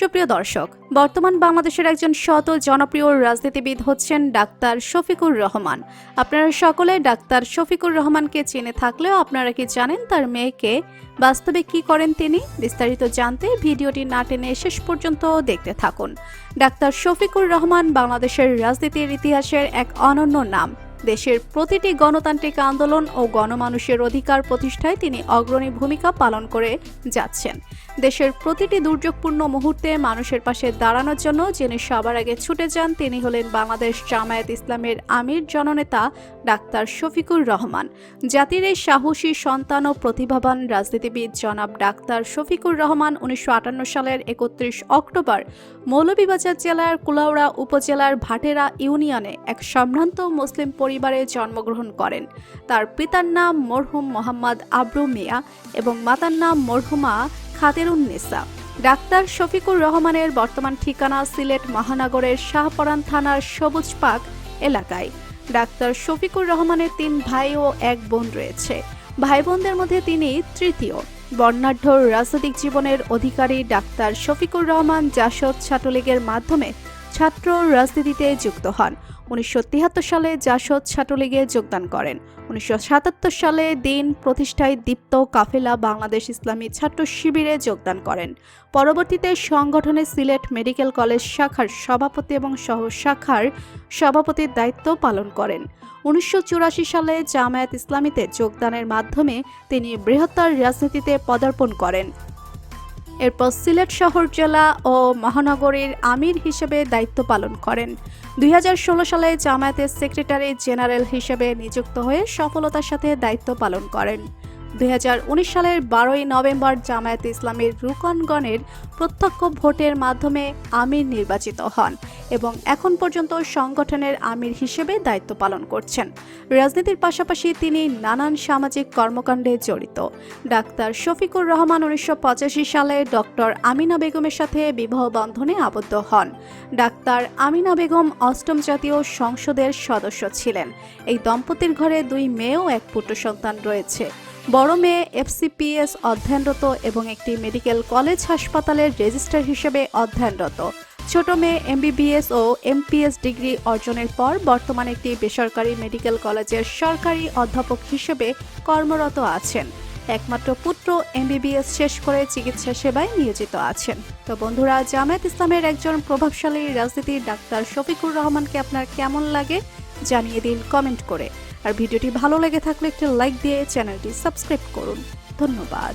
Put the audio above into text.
সুপ্রিয় দর্শক, বর্তমান বাংলাদেশের একজন শত জনপ্রিয় রাজনীতিবিদ হচ্ছেন ডাক্তার শফিকুর রহমান। আপনারা সকলে ডাক্তার শফিকুর রহমানকে চিনে থাকলেও আপনারা কি জানেন তার মেয়েকে বাস্তবে কি করেন তিনি? বিস্তারিত জানতে ভিডিওটি না টেনে শেষ পর্যন্ত দেখতে থাকুন। ডাক্তার শফিকুর রহমান বাংলাদেশের রাজনীতির ইতিহাসের এক অনন্য নাম। দেশের প্রতিটি গণতান্ত্রিক আন্দোলন ও গণমানুষের অধিকার প্রতিষ্ঠায় তিনি অগ্রণী ভূমিকা পালন করে যাচ্ছেন। দেশের প্রতিটি দুর্যোগপূর্ণ মুহূর্তে মানুষের পাশে দাঁড়ানোর জন্য যিনি সবার আগে ছুটে যান তিনি হলেন বাংলাদেশ জামায়াত ইসলামের আমির জননেতা ডাক্তার শফিকুর রহমান। জাতির এই সাহসী সন্তান ও প্রতিভাবান রাজনীতিবিদ জনাব ডাক্তার শফিকুর রহমান 1958 সালের 31 অক্টোবর মৌলভীবাজার জেলার কুলাউড়া উপজেলার ভাটেরা ইউনিয়নে এক সম্ভ্রান্ত মুসলিম পরিবারে জন্মগ্রহণ করেন। তার পিতার নাম মরহুম মোহাম্মদ আবরু মিয়া এবং মাতার নাম মরহুমা খাতেরুন্নেসা। ডাক্তার শফিকুর রহমানের বর্তমান ঠিকানা সিলেট মহানগরের শাহপরান থানার সবুজ পাক এলাকায়। ডাক্তার শফিকুর রহমানের 3 ভাই ও 1 বোন রয়েছে। ভাই বোনদের মধ্যে তিনি তৃতীয়। বর্ণাঢ্য রাজনৈতিক জীবনের অধিকারী ডাক্তার শফিকুর রহমান জাসদ ছাত্রলীগের মাধ্যমে ছাত্র রাজনীতিতে যুক্ত হন। 1973 সালে জাসদ ছাত্রলীগে যোগদান করেন। 1977 সালে দিন প্রতিষ্ঠায় দীপ্ত কাফেলা বাংলাদেশ ইসলামী ছাত্র শিবিরে যোগদান করেন। পরবর্তীতে সংগঠনে সিলেট মেডিকেল কলেজ শাখার সভাপতি এবং সহ শাখার সভাপতির দায়িত্ব পালন করেন। 1984 সালে জামায়াত ইসলামীতে যোগদানের মাধ্যমে তিনি বৃহত্তর রাজনীতিতে পদার্পণ করেন। এরপর সিলেট শহর জেলা ও মহানগরীর আমির হিসেবে দায়িত্ব পালন করেন। 2016 সালে জামায়াতের সেক্রেটারি জেনারেল হিসেবে নিযুক্ত হয়ে সফলতার সাথে দায়িত্ব পালন করেন। 2019 সালের 12 নভেম্বর জামায়াত ইসলামীর রুকনগণের প্রত্যক্ষ ভোটের মাধ্যমে আমির নির্বাচিত হন এবং এখন পর্যন্ত সংগঠনের আমির হিসেবে দায়িত্ব পালন করছেন। রাজনীতির পাশাপাশি তিনি নানান সামাজিক কর্মকাণ্ডে জড়িত। ডাক্তার শফিকুর রহমান 1985 সালে ডক্টর আমিনা বেগমের সাথে বিবাহ বন্ধনে আবদ্ধ হন। ডাক্তার আমিনা বেগম 8ম জাতীয় সংসদের সদস্য ছিলেন। এই দম্পতির ঘরে 2 মেয়ে ও 1 পুত্র সন্তান রয়েছে। বড় মেয়ে FCPS অধ্যয়নরত এবং একটি মেডিকেল কলেজ হাসপাতালের রেজিস্ট্রার হিসেবে অধ্যয়নরত। ছোট মেয়ে MBBS ও MPS ডিগ্রি অর্জনের পর বর্তমানে একটি বেসরকারি মেডিকেল কলেজের সরকারি অধ্যাপক হিসেবে কর্মরত আছেন। একমাত্র পুত্র MBBS শেষ করে চিকিৎসা সেবায় নিয়োজিত আছেন। তো বন্ধুরা, জামায়াত ইসলামের একজন প্রভাবশালী রাজনীতির ডাক্তার শফিকুর রহমানকে আপনার কেমন লাগে জানিয়ে দিন কমেন্ট করে। আর ভিডিওটি ভালো লেগে থাকলে একটি লাইক দিয়ে চ্যানেলটি সাবস্ক্রাইব করুন। ধন্যবাদ।